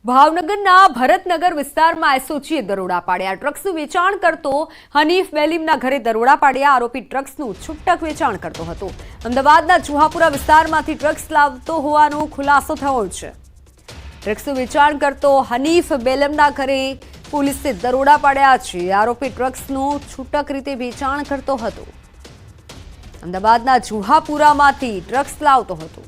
ભાવનગરના ભરતનગર વિસ્તારમાં એસઓજીએ દરોડા પાડ્યા। ડ્રગ્સનું વેચાણ કરતો હનીફ બેલીમના ઘરે દરોડા પાડ્યા। આરોપી ડ્રગ્સનું છૂટક વેચાણ કરતો હતો। અમદાવાદના જુહાપુરા વિસ્તારમાંથી ડ્રગ્સ લાવતો હોવાનો ખુલાસો થયો છે। ડ્રગ્સનું વેચાણ કરતો હનીફ બેલીમના ઘરે પોલીસે દરોડા પાડ્યા છે। આરોપી ડ્રગ્સનું છૂટક રીતે વેચાણ કરતો હતો। અમદાવાદના જુહાપુરામાંથી ડ્રગ્સ લાવતો હતો।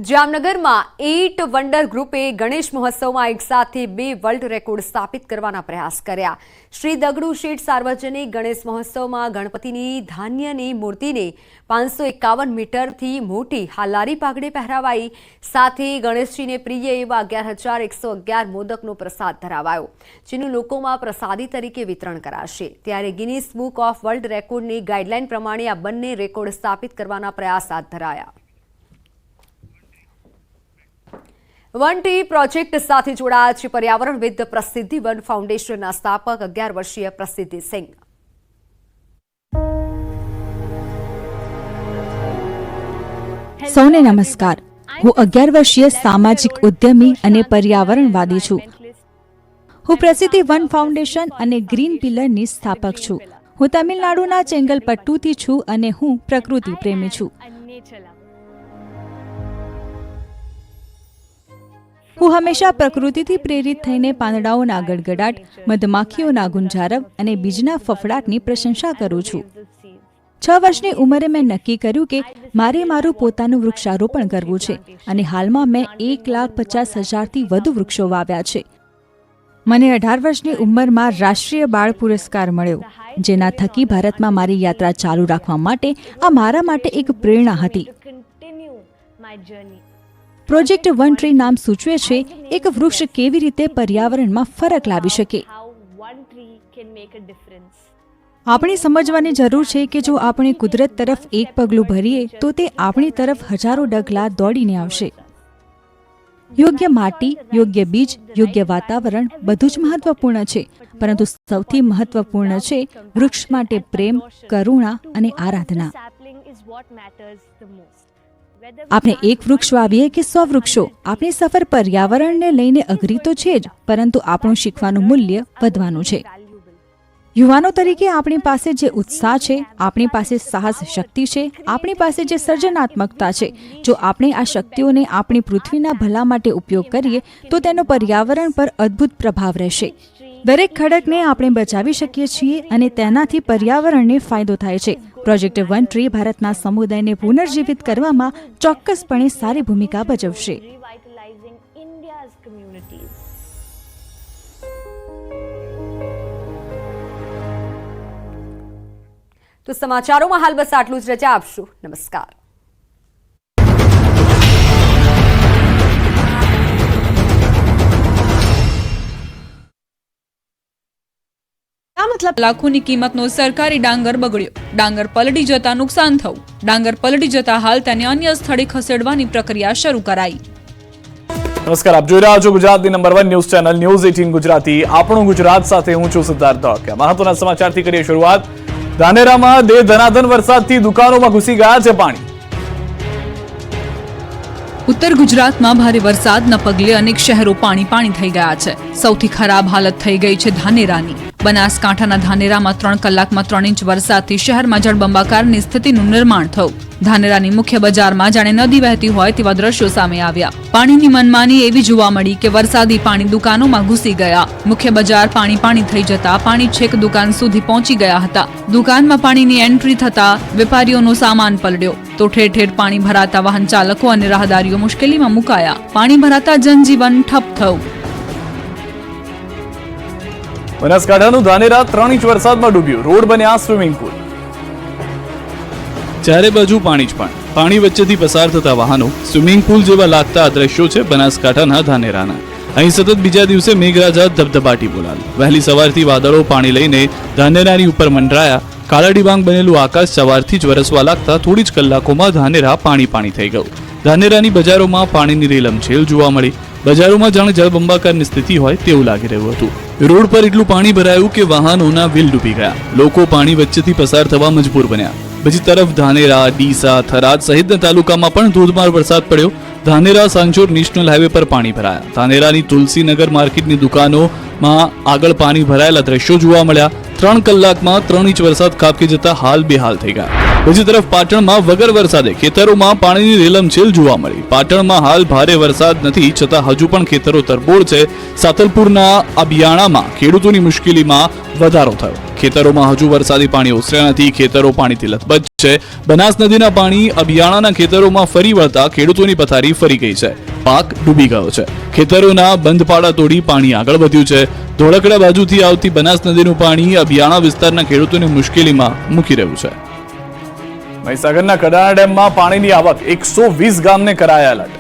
જામનગરમાં 8 વન્ડર ગ્રુપે ગણેશ મહોત્સવમાં એક સાથે 2 વર્લ્ડ રેકોર્ડ સ્થાપિત કરવાના પ્રયાસ કર્યા। શ્રી દગડુ શેઠ સાર્વજનિક ગણેશ મહોત્સવમાં ગણપતિની ધાન્યની મૂર્તિને 551 મીટરથી મોટી હાલારી પાઘડી પહેરાવાઈ। સાથે ગણેશજીને પ્રિય એવા 11,111 મોદકનો પ્રસાદ ધરાવાયો, જેનું લોકોમાં પ્રસાદી તરીકે વિતરણ કરાશે। ત્યારે ગિનીસ બુક ઓફ વર્લ્ડ રેકોર્ડની ગાઈડલાઈન પ્રમાણે આ બંને રેકોર્ડ સ્થાપિત કરવાના પ્રયાસ હાથ ધરાયા। વન ટ્રી પ્રોજેક્ટ સાથે જોડાયા છે પર્યાવરણવિદ પ્રસિદ્ધિ વન ફાઉન્ડેશનના સ્થાપક 11 વર્ષીય પ્રસિદ્ધિ સિંહ। સૌને નમસ્કાર। હું 11 વર્ષીય સામાજિક ઉદ્યમી અને પર્યાવરણવાદી છું। હું પ્રસિદ્ધિ વન ફાઉન્ડેશન અને ગ્રીન પિલરની સ્થાપક છું। હું તમિલનાડુના ચેંગલપટ્ટુથી છું અને હું પ્રકૃતિ પ્રેમી છું। હું હંમેશા પ્રકૃતિથી પ્રેરિત થઈને પાંદડાઓના ગડગડાટ, મધમાખીઓના ગુંજરાવ અને બીજના ફફડાટની પ્રશંસા કરું છું। 6 વર્ષની ઉંમરે મેં નક્કી કર્યું કે મારે મારું પોતાનું વૃક્ષારોપણ કરવું છે અને હાલમાં મેં 1,50,000થી વધુ વૃક્ષો વાવ્યા છે। મને 18 વર્ષની ઉંમરમાં રાષ્ટ્રીય બાળ પુરસ્કાર મળ્યો, જેના થકી ભારતમાં મારી યાત્રા ચાલુ રાખવા માટે આ મારા માટે એક પ્રેરણા હતી। પ્રોજેક્ટ વન ટ્રી નામ સૂચવે છે એક વૃક્ષ કેવી રીતે પર્યાવરણમાં ફરક લાવી શકે। આપણે સમજવાની જરૂર છે કે જો આપણે કુદરત તરફ એક પગલું ભરીએ તો તે આપણી તરફ હજારો ડગલા દોડીને આવશે। યોગ્ય માટી, યોગ્ય બીજ, યોગ્ય વાતાવરણ બધું જ મહત્વપૂર્ણ છે, પરંતુ સૌથી મહત્વપૂર્ણ છે વૃક્ષ માટે પ્રેમ, કરુણા અને આરાધના। આપણે એક વૃક્ષ વાવીએ કે 100 વૃક્ષો, આપણી સફર પર્યાવરણને લઈને અઘરી તો છે જ, પરંતુ આપણું શીખવાનું મૂલ્ય વધવાનું છે। યુવાનો તરીકે આપણી પાસે જે ઉત્સાહ છે, આપણી પાસે સાહસ શક્તિ છે, આપણી પાસે જે સર્જનાત્મકતા છે, જો આપણે આ શક્તિઓને આપણી પૃથ્વીના ભલા માટે ઉપયોગ કરીએ તો તેનો પર્યાવરણ પર અદ્ભુત પ્રભાવ રહેશે। દરેક ખડકને આપણે બચાવી શકીએ છીએ અને તેનાથી પર્યાવરણને ફાયદો થાય છે। પ્રોજેક્ટ વન ટ્રી ભારતના સમુદાયને પુનર્જીવિત કરવામાં ચોક્કસપણે સારી ભૂમિકા ભજવશે। તો સમાચારોમાં હાલ બસ આટલું જ। રજા આપશું। નમસ્કાર। લાખોની કિંમતનો સરકારી ડાંગર બગડ્યો, ડાંગર પલટી જતા નુકસાન થયું, ડાંગર પલટી જતા હાલ તેને અન્ય સ્થળે ખસેડવાની પ્રક્રિયા શરૂ કરાઈ। નમસ્કાર, આપ જોઈ રહ્યા છો ગુજરાતની number 1 news channel news 18 Gujarati. આપણું ગુજરાત સાથે હું છું સિદ્ધાર્થ ધોળકિયા। મહત્વના સમાચારથી કરીએ શરૂઆત। ધાનેરામાં ધનાધન વરસાદથી દુકાનોમાં ઘૂસી ગયા છે પાણી। ઉત્તર ગુજરાતમાં ભારે વરસાદના પગલે અનેક શહેરો પાણી થઈ ગયા છે। સૌથી ખરાબ હાલત થઈ ગઈ છે ધાનેરાની। બનાસકાંઠાના ધાનેરામાં 3 કલાકમાં 3 ઇંચ વરસાદથી શહેરમાં જળબંબાકારની સ્થિતિનું નિર્માણ થયું। ધાનેરાની મુખ્ય બજારમાં જાણે નદી વહેતી હોય તેવા દ્રશ્યો સામે આવ્યા। પાણીની મનમાની એવી જોવા મળી કે વરસાદી પાણી દુકાનોમાં ઘૂસી ગયા। મુખ્ય બજાર પાણી થઈ જતા પાણી છેક દુકાન સુધી પહોંચી ગયા હતા। દુકાનમાં પાણીની એન્ટ્રી થતા વેપારીઓનો સામાન પલળ્યો તો ઠેર ઠેર પાણી ભરાતા વાહન ચાલકો અને રાહદારીઓ મુશ્કેલીમાં મુકાયા। પાણી ભરાતા જનજીવન ઠપ થયું। બનાસકાંઠાનું ધાનેરા 3 ઇંચ વરસાદમાં ડૂબ્યું, રોડ બન્યા સ્વિમિંગ પુલ। ચારે બાજુ પાણી જ પાણી વચ્ચેથી પસાર થતા વાહનો સ્વિમિંગ પુલ જેવા લાગતા આ દ્રશ્યો છે બનાસકાંઠાના ધાનેરાના। અહીં સતત બીજા દિવસે મેઘરાજા ધબધબાટી બોલાવી। વહેલી સવારથી વાદળો પાણી લઈને ધાનેરાની ઉપર મંડરાયા। કાળા ડિબાંગ બનેલું આકાશ સવારથી જ વરસવા લાગતા થોડી જ કલાકોમાં ધાનેરા પાણી થઈ ગયું। ધાનેરાની બજારોમાં પાણીની રેલમછેલ જોવા મળી। બજારોમાં જાણે જળબંબાકારની સ્થિતિ હોય તેવું લાગી રહ્યું હતું। રોડ પર એટલું પાણી ભરાયું કે વાહનોના વ્હીલ ડૂબી ગયા. લોકો પાણી વચ્ચેથી પસાર થવા મજબૂર બન્યા. બીજી તરફ ધાનેરા, ડીસા, થરાદ સહિતના તાલુકામાં પણ ધોધમાર વરસાદ પડ્યો. ધાનેરા સાંચોર નેશનલ હાઈવે પર પાણી ભરાયા. ધાનેરાની તુલસીનગર માર્કેટની દુકાનોમાં આગળ પાણી ભરાયેલા દ્રશ્યો જોવા મળ્યા. 3 કલાકમાં 3 ઇંચ વરસાદ ખાબકી જતા હાલ બેહાલ થઈ ગયા. બીજી તરફ પાટણમાં વગર વરસાદે ખેતરોમાં પાણીની રેલમછેલ જોવા મળી. પાટણમાં હાલ ભારે વરસાદ નથી છતાં હજુ પણ ખેતરો તરબોળ છે. સાતલપુરના અબિયાણામાં ખેડૂતોની મુશ્કેલીમાં વધારો થયો. ખેતરોમાં હજુ વરસાદી પાણી ઓસર્યા નથી. ખેતરો પાણીથી લથબથ છે. બનાસ નદીના પાણી અબિયાણાના ખેતરોમાં ફરી વળતા ખેડૂતોની પથારી ફરી ગઈ છે. પાક ડૂબી ગયો છે. ખેતરોના બંધ પાડા તોડી પાણી આગળ વધ્યું છે. ધોળકડા બાજુથી આવતી બનાસ નદીનું પાણી અબિયાણા વિસ્તારના ખેડૂતોને મુશ્કેલીમાં મૂકી રહ્યું છે. મહીસાગરના કડાણા ડેમમાં પાણીની આવક 120 ગામને કરાયા એલર્ટ.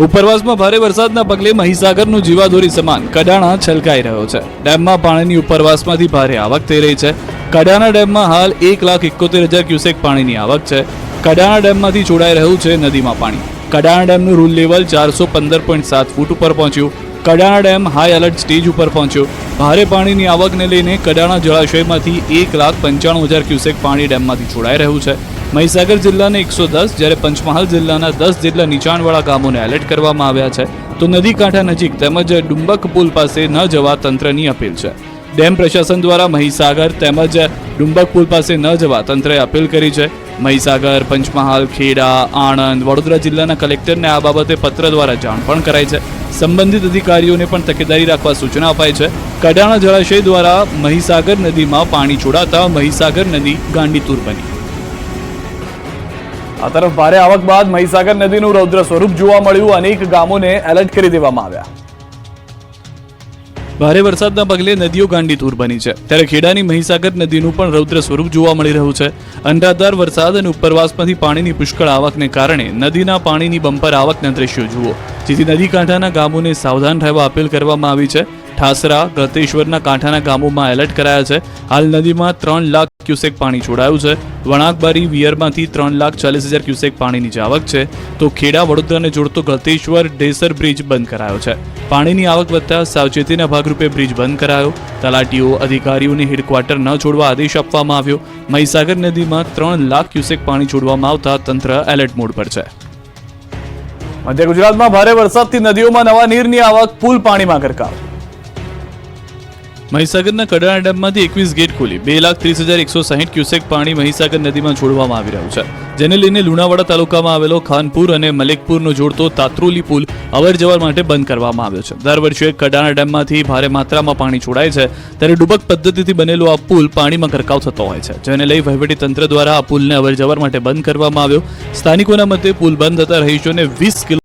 ઉપરવાસમાં ભારે વરસાદના પગલે મહીસાગરનું જીવાદોરી સમાન કડાણા છલકાઈ રહ્યો છે. ડેમમાં પાણીની ઉપરવાસમાંથી ભારે આવક થઈ રહી છે. કડાણા ડેમમાં હાલ 1,71,000 ક્યુસેક પાણીની આવક છે. કડાણા ડેમમાંથી છોડાઈ રહ્યું છે નદીમાં પાણી. કડાણા ડેમનું રૂલ લેવલ 415.7 ફૂટ ઉપર પહોંચ્યું. Kadana dam high alert stage ઉપર પહોંચ્યો. ભારે પાણીની આવકને લઈને કડાણા જળાશયમાંથી 1,95,000 ક્યુસેક પાણી ડેમમાંથી છોડાઈ રહ્યું છે. મહીસાગર જિલ્લાને 110 જ્યારે પંચમહાલ જિલ્લાના 10 જેટલા નીચાણવાળા ગામોને એલર્ટ કરવામાં આવ્યા છે. તો નદી કાંઠા નજીક તેમજ ડુંબક પુલ પાસે ન જવા તંત્રની અપીલ છે. ડેમ પ્રશાસન દ્વારા મહીસાગર તેમજ ડુંબક પુલ પાસે ન જવા તંત્રએ અપીલ કરી છે. મહીસાગર, પંચમહાલ, ખેડા, આણંદ, વડોદરા જિલ્લાના કલેક્ટરને આ બાબતે પત્ર દ્વારા જાણ પણ કરાઈ છે. સંબંધિત અધિકારીઓને પણ તકેદારી રાખવા સૂચના અપાઈ છે. કડાણા જળાશય દ્વારા મહીસાગર નદીમાં પાણી છોડાતા મહીસાગર નદી ગાંડીતુર બની. આ તરફ ભારે આવક બાદ મહીસાગર નદીનું રૌદ્ર સ્વરૂપ જોવા મળ્યું. અનેક ગામોને એલર્ટ કરી દેવામાં આવ્યા. ભારે વરસાદના પગલે નદીઓ ગાંડીતુર બની છે. ત્યારે ખેડાની મહીસાગર નદીનું પણ રૌદ્ર સ્વરૂપ જોવા મળી રહ્યું છે. અનરાધાર વરસાદ અને ઉપરવાસમાંથી પાણીની પુષ્કળ આવકને કારણે નદીના પાણીની બમ્પર આવકના દ્રશ્યો જુઓ. જેથી નદી કાંઠાના ગામોને સાવધાન રહેવા અપીલ કરવામાં આવી છે. ઠાસરા, ગળતેશ્વરના કાંઠાના ગામોમાં એલર્ટ કરાયા છે. હાલ નદીમાં 3 લાખ ક્યુસેક પાણી છોડાયું છે. વણાકબારી વિયરમાંથી 3,40,000 ક્યુસેક પાણીની આવક છે. તો ખેડા વડોદરાને જોડતો ગળતેશ્વર ડેસર બ્રિજ બંધ કરાયો છે. પાણીની આવક વધતા સાવચેતીના ભાગરૂપે બ્રિજ બંધ કરાયો. તલાટીઓ, અધિકારીઓને હેડક્વાર્ટર ન છોડવા આદેશ આપવામાં આવ્યો. મહીસાગર નદીમાં 3 લાખ ક્યુસેક પાણી છોડવામાં આવતા તંત્ર એલર્ટ મોડ પર છે. મધ્ય ગુજરાતમાં ભારે વરસાદથી નદીઓમાં નવા નીરની આવક, પુલ પાણીમાં ગરકાવ. મહીસાગરના કડાણા ડેમમાંથી 21 ગેટ ખોલી 2,30,160 ક્યુસેક પાણી મહીસાગર નદીમાં છોડવામાં આવી રહ્યું છે. જેને લઈને લુણાવાડા તાલુકામાં આવેલો ખાનપુર અને મલેકપુરનો જોડતો તાત્રોલી પુલ અવરજવર માટે બંધ કરવામાં આવ્યો છે. દર વર્ષે કડાણા ડેમમાંથી ભારે માત્રામાં પાણી છોડાય છે. ત્યારે ડુબક પદ્ધતિથી બનેલો આ પુલ પાણીમાં ગરકાવ થતો હોય છે. જેને લઈ વહીવટી તંત્ર દ્વારા આ પુલને અવરજવર માટે બંધ કરવામાં આવ્યો. સ્થાનિકોના મતે પુલ બંધ થતા રહીશોને 20